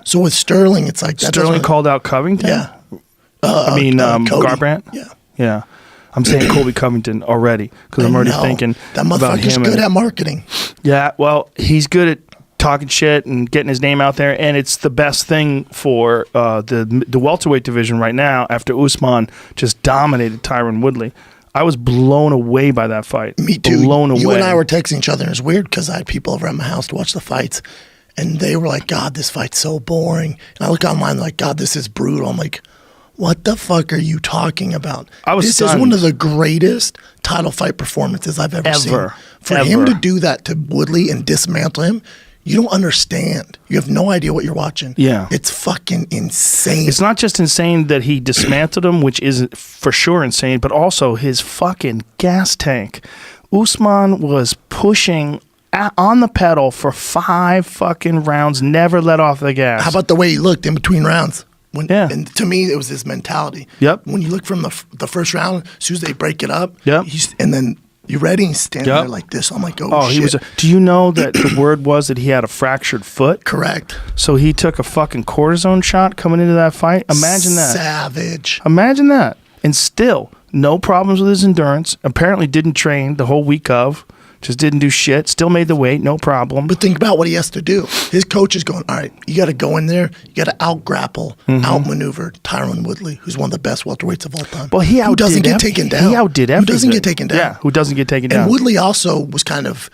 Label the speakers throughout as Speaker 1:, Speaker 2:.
Speaker 1: So with Sterling, it's like that.
Speaker 2: Sterling called out Covington?
Speaker 1: Yeah.
Speaker 2: Cody. Garbrandt?
Speaker 1: Yeah.
Speaker 2: Yeah. I'm saying Colby Covington already because I'm already thinking
Speaker 1: that
Speaker 2: about
Speaker 1: motherfucker's
Speaker 2: him.
Speaker 1: good at marketing.
Speaker 2: Yeah, well, he's good at talking shit and getting his name out there, and it's the best thing for the welterweight division right now after Usman just dominated Tyron Woodley. I was blown away by that fight.
Speaker 1: Me too.
Speaker 2: Blown away.
Speaker 1: You and I were texting each other, and it's weird because I had people over at my house to watch the fights, and they were like, God, this fight's so boring. And I look online like, God, this is brutal. I'm like, what the fuck are you talking about? This is one of the greatest title fight performances I've ever seen. For him to do that to Woodley and dismantle him, you don't understand. You have no idea what you're watching.
Speaker 2: Yeah.
Speaker 1: It's fucking insane.
Speaker 2: It's not just insane that he dismantled him, which is for sure insane, but also his fucking gas tank. Usman was pushing on the pedal for 5 fucking rounds, never let off the gas.
Speaker 1: How about the way he looked in between rounds?
Speaker 2: Yeah.
Speaker 1: And to me, it was his mentality.
Speaker 2: Yep.
Speaker 1: When you look from the first round, as soon as they break it up,
Speaker 2: yep.
Speaker 1: And then you're ready, he's standing there like this. I'm like, oh shit.
Speaker 2: He was. Do you know that the word was that he had a fractured foot?
Speaker 1: Correct.
Speaker 2: So he took a fucking cortisone shot coming into that fight. Imagine that.
Speaker 1: Savage.
Speaker 2: Imagine that. And still, no problems with his endurance. Apparently didn't train the whole week of. Just didn't do shit. Still made the weight. No problem.
Speaker 1: But think about what he has to do. His coach is going, all right, you got to go in there. You got to out-grapple, outmaneuver Tyron Woodley, who's one of the best welterweights of all time.
Speaker 2: Well, who
Speaker 1: doesn't get taken down.
Speaker 2: He outdid everything.
Speaker 1: Who doesn't get taken down.
Speaker 2: Yeah, who doesn't get taken down.
Speaker 1: And Woodley also was kind of,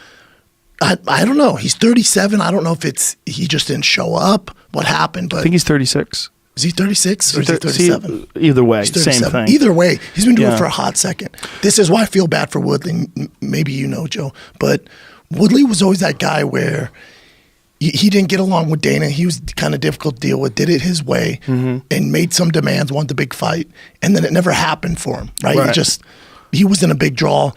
Speaker 1: I don't know. He's 37. I don't know if he just didn't show up. What happened? But
Speaker 2: I think he's 36.
Speaker 1: Is he 36 or is he 37?
Speaker 2: Either way, same thing.
Speaker 1: Either way, he's been doing it for a hot second. This is why I feel bad for Woodley. Maybe you know, Joe, but Woodley was always that guy where he didn't get along with Dana. He was kind of difficult to deal with, did it his way, and made some demands, wanted the big fight, and then it never happened for him, right? He wasn't a big draw,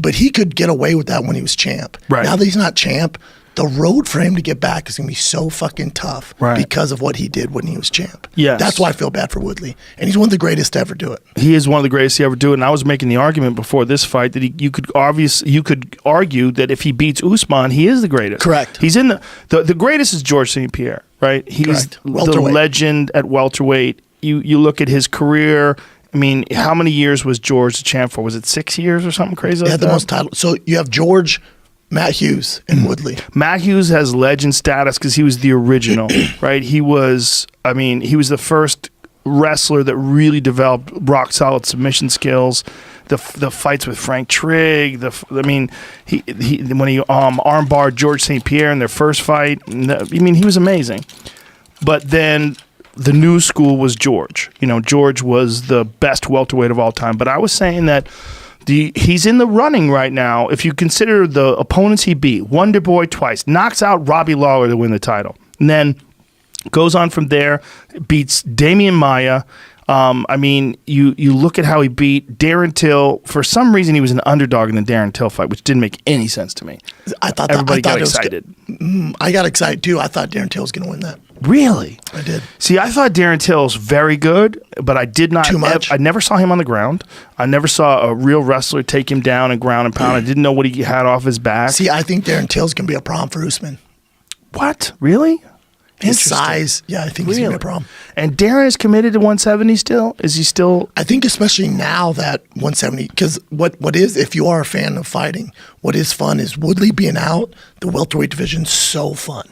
Speaker 1: but he could get away with that when he was champ.
Speaker 2: Right.
Speaker 1: Now that he's not champ, the road for him to get back is going to be so fucking tough because of what he did when he was champ.
Speaker 2: Yes.
Speaker 1: That's why I feel bad for Woodley. And he's one of the greatest to ever do it.
Speaker 2: He is one of the greatest to ever do it. And I was making the argument before this fight that you could argue that if he beats Usman, he is the greatest.
Speaker 1: Correct.
Speaker 2: He's in the greatest is George St. Pierre, right? He's the legend at welterweight. You look at his career. I mean, how many years was George the champ for? Was it 6 years or something crazy like that?
Speaker 1: The most titles. So you have George, Matt Hughes, and Woodley.
Speaker 2: Matt Hughes has legend status because he was the original, right? He was the first wrestler that really developed rock solid submission skills. The fights with Frank Trigg. When he armbarred George St. Pierre in their first fight. He was amazing. But then the new school was George. George was the best welterweight of all time. But I was saying that he's in the running right now. If you consider the opponents he beat, Wonder Boy twice, knocks out Robbie Lawler to win the title, and then goes on from there, beats Damian Maia. You look at how he beat Darren Till. For some reason, he was an underdog in the Darren Till fight, which didn't make any sense to me. I thought got excited.
Speaker 1: I got excited too. I thought Darren Till was going to win that.
Speaker 2: Really?
Speaker 1: I did.
Speaker 2: See, I thought Darren Till's very good, but I did not.
Speaker 1: Too much.
Speaker 2: I never saw him on the ground. I never saw a real wrestler take him down and ground and pound. I didn't know what he had off his back.
Speaker 1: See, I think Darren Till's going to be a problem for Usman.
Speaker 2: What? Really?
Speaker 1: His size, I think he's going to be a problem.
Speaker 2: And Darren is committed to 170 still? Is he still?
Speaker 1: I think especially now that 170, because what is, if you are a fan of fighting, what is fun is Woodley being out, the welterweight division's so fun.